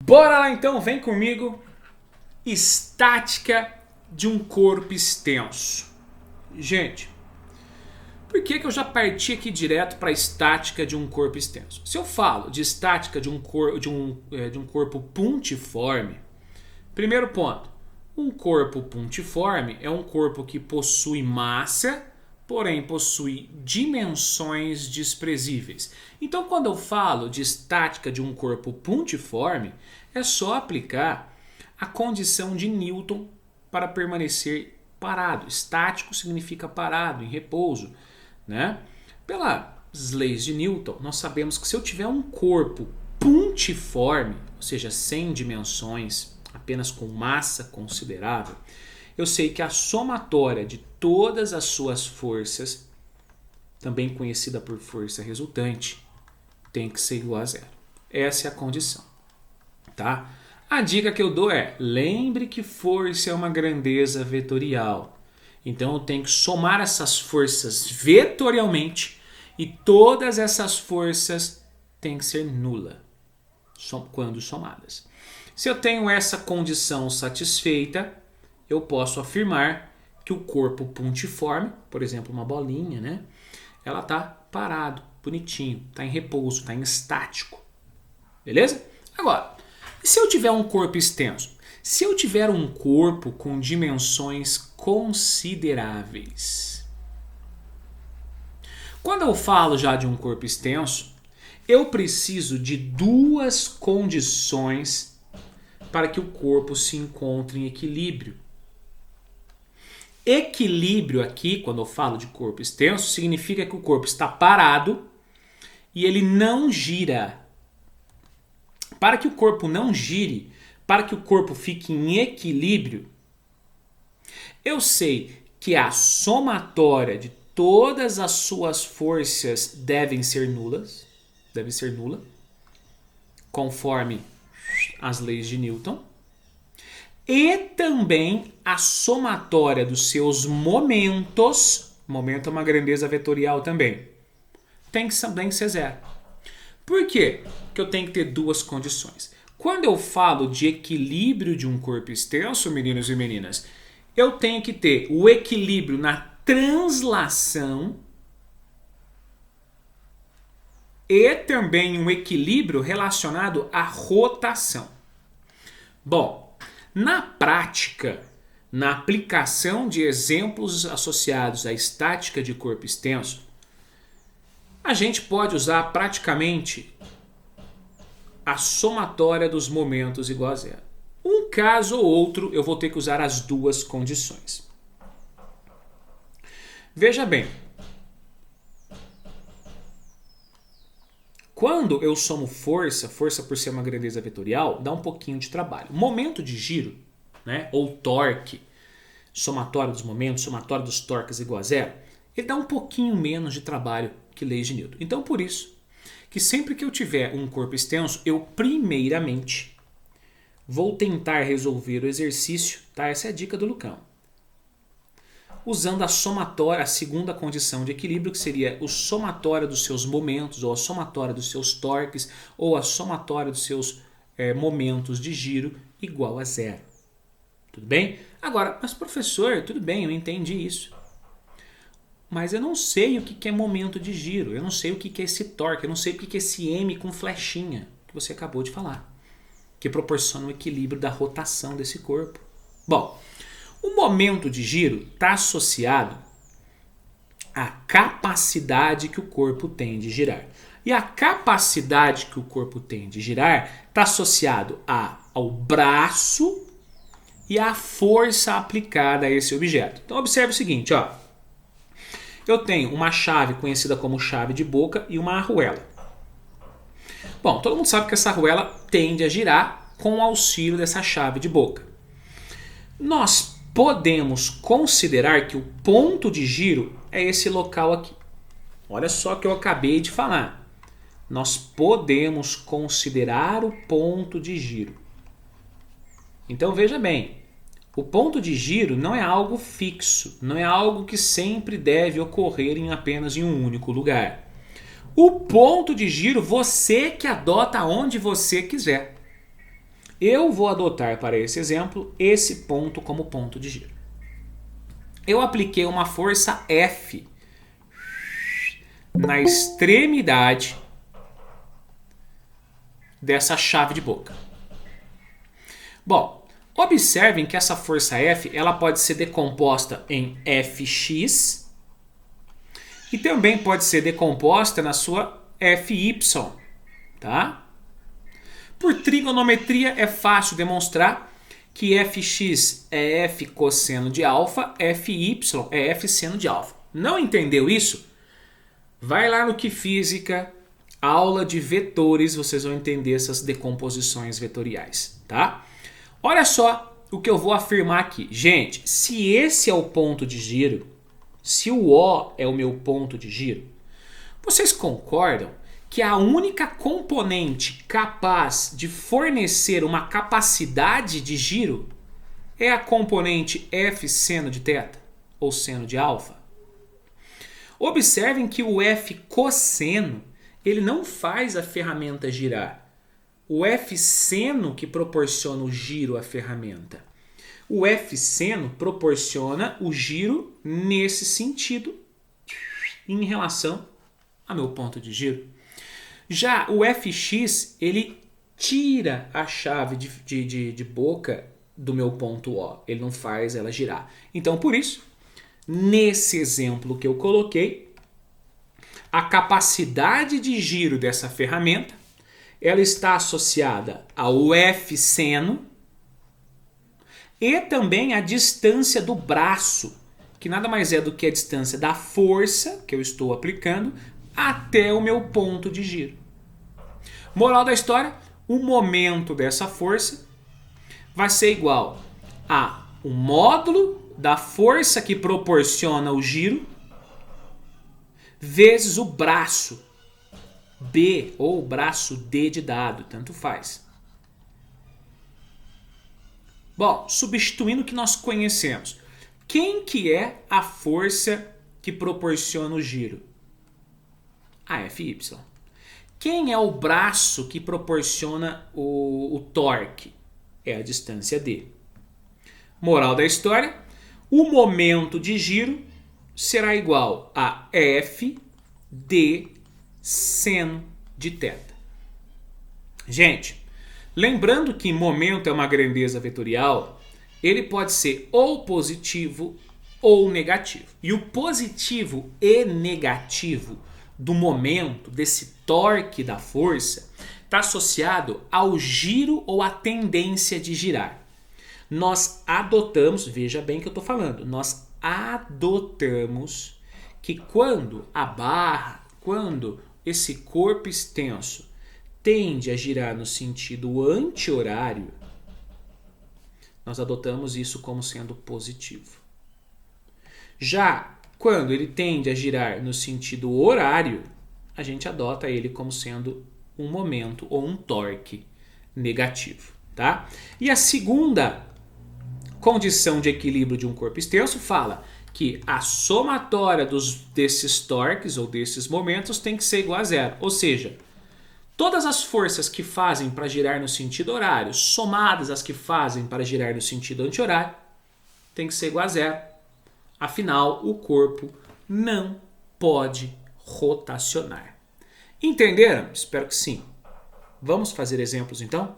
Bora lá então, vem comigo. Estática de um corpo extenso. Gente, por que eu já parti aqui direto para a estática de um corpo extenso? Se eu falo de estática de um corpo puntiforme, primeiro ponto, um corpo puntiforme é um corpo que possui massa, porém possui dimensões desprezíveis. Então, quando eu falo de estática de um corpo puntiforme, é só aplicar a condição de Newton para permanecer parado. Estático significa parado, em repouso, né? Pelas leis de Newton, nós sabemos que se eu tiver um corpo puntiforme, ou seja, sem dimensões, apenas com massa considerável, eu sei que a somatória de todas as suas forças, também conhecida por força resultante, tem que ser igual a zero. Essa é a condição, tá? A dica que eu dou é, lembre que força é uma grandeza vetorial. Então eu tenho que somar essas forças vetorialmente e todas essas forças têm que ser nula quando somadas. Se eu tenho essa condição satisfeita, eu posso afirmar que o corpo puntiforme, por exemplo, uma bolinha, né? Ela está parado, bonitinho, está em repouso, está em estático. Beleza? Agora, e se eu tiver um corpo extenso? Se eu tiver um corpo com dimensões consideráveis. Quando eu falo já de um corpo extenso, eu preciso de duas condições para que o corpo se encontre em equilíbrio. Equilíbrio aqui, quando eu falo de corpo extenso, significa que o corpo está parado e ele não gira. Para que o corpo não gire, para que o corpo fique em equilíbrio, eu sei que a somatória de todas as suas forças deve ser nula, conforme as leis de Newton. E também a somatória dos seus momentos, momento é uma grandeza vetorial também, tem que ser zero. Por quê? Porque eu tenho que ter duas condições. Quando eu falo de equilíbrio de um corpo extenso, meninos e meninas, eu tenho que ter o equilíbrio na translação e também um equilíbrio relacionado à rotação. Bom, na prática, na aplicação de exemplos associados à estática de corpo extenso, a gente pode usar praticamente a somatória dos momentos igual a zero. Um caso ou outro, eu vou ter que usar as duas condições. Veja bem, quando eu somo força por ser uma grandeza vetorial, dá um pouquinho de trabalho. Momento de giro, né, ou torque, somatório dos momentos, somatório dos torques igual a zero, ele dá um pouquinho menos de trabalho que leis de Newton. Então, por isso, que sempre que eu tiver um corpo extenso, eu primeiramente vou tentar resolver o exercício, tá? Essa é a dica do Lucão. Usando a somatória, a segunda condição de equilíbrio, que seria o somatório dos seus momentos, ou a somatória dos seus torques, ou a somatória dos seus momentos de giro igual a zero. Tudo bem? Agora, mas professor, tudo bem, eu entendi isso. Mas eu não sei o que é momento de giro, eu não sei o que é esse torque, eu não sei o que é esse M com flechinha que você acabou de falar, que proporciona o equilíbrio da rotação desse corpo. Bom, o momento de giro está associado à capacidade que o corpo tem de girar. E a capacidade que o corpo tem de girar está associado ao braço e à força aplicada a esse objeto. Então observe o seguinte, ó. Eu tenho uma chave conhecida como chave de boca e uma arruela. Bom, todo mundo sabe que essa arruela tende a girar com o auxílio dessa chave de boca. Nós podemos considerar que o ponto de giro é esse local aqui. Olha só o que eu acabei de falar. Nós podemos considerar o ponto de giro. Então veja bem. O ponto de giro não é algo fixo, não é algo que sempre deve ocorrer em apenas em um único lugar. O ponto de giro você que adota onde você quiser. Eu vou adotar para esse exemplo esse ponto como ponto de giro. Eu apliquei uma força F na extremidade dessa chave de boca. Bom, observem que essa força F ela pode ser decomposta em Fx e também pode ser decomposta na sua Fy, tá? Por trigonometria é fácil demonstrar que Fx é F cosseno de alfa, Fy é F seno de alfa. Não entendeu isso? Vai lá no Que Física, aula de vetores, vocês vão entender essas decomposições vetoriais, tá? Olha só o que eu vou afirmar aqui. Gente, se esse é o ponto de giro, se o O é o meu ponto de giro, vocês concordam que a única componente capaz de fornecer uma capacidade de giro é a componente F seno de θ ou seno de alfa? Observem que o F cosseno ele não faz a ferramenta girar. O F seno que proporciona o giro à ferramenta. O F seno proporciona o giro nesse sentido em relação ao meu ponto de giro. Já o Fx, ele tira a chave de boca do meu ponto O. Ele não faz ela girar. Então, por isso, nesse exemplo que eu coloquei, a capacidade de giro dessa ferramenta ela está associada ao F seno e também à distância do braço, que nada mais é do que a distância da força que eu estou aplicando até o meu ponto de giro. Moral da história, o momento dessa força vai ser igual a o módulo da força que proporciona o giro vezes o braço B ou braço D de dado, tanto faz. Bom, substituindo o que nós conhecemos, quem que é a força que proporciona o giro? A Fy. Quem é o braço que proporciona o torque? É a distância D. Moral da história, o momento de giro será igual a F D seno de θ. Gente, lembrando que momento é uma grandeza vetorial, ele pode ser ou positivo ou negativo. E o positivo e negativo do momento, desse torque da força, está associado ao giro ou à tendência de girar. Nós adotamos, veja bem o que eu estou falando, nós adotamos que quando a barra, quando esse corpo extenso tende a girar no sentido anti-horário, nós adotamos isso como sendo positivo. Já quando ele tende a girar no sentido horário, a gente adota ele como sendo um momento ou um torque negativo, tá? E a segunda condição de equilíbrio de um corpo extenso fala que a somatória desses torques ou desses momentos tem que ser igual a zero. Ou seja, todas as forças que fazem para girar no sentido horário, somadas às que fazem para girar no sentido anti-horário, tem que ser igual a zero. Afinal, o corpo não pode rotacionar. Entenderam? Espero que sim. Vamos fazer exemplos então?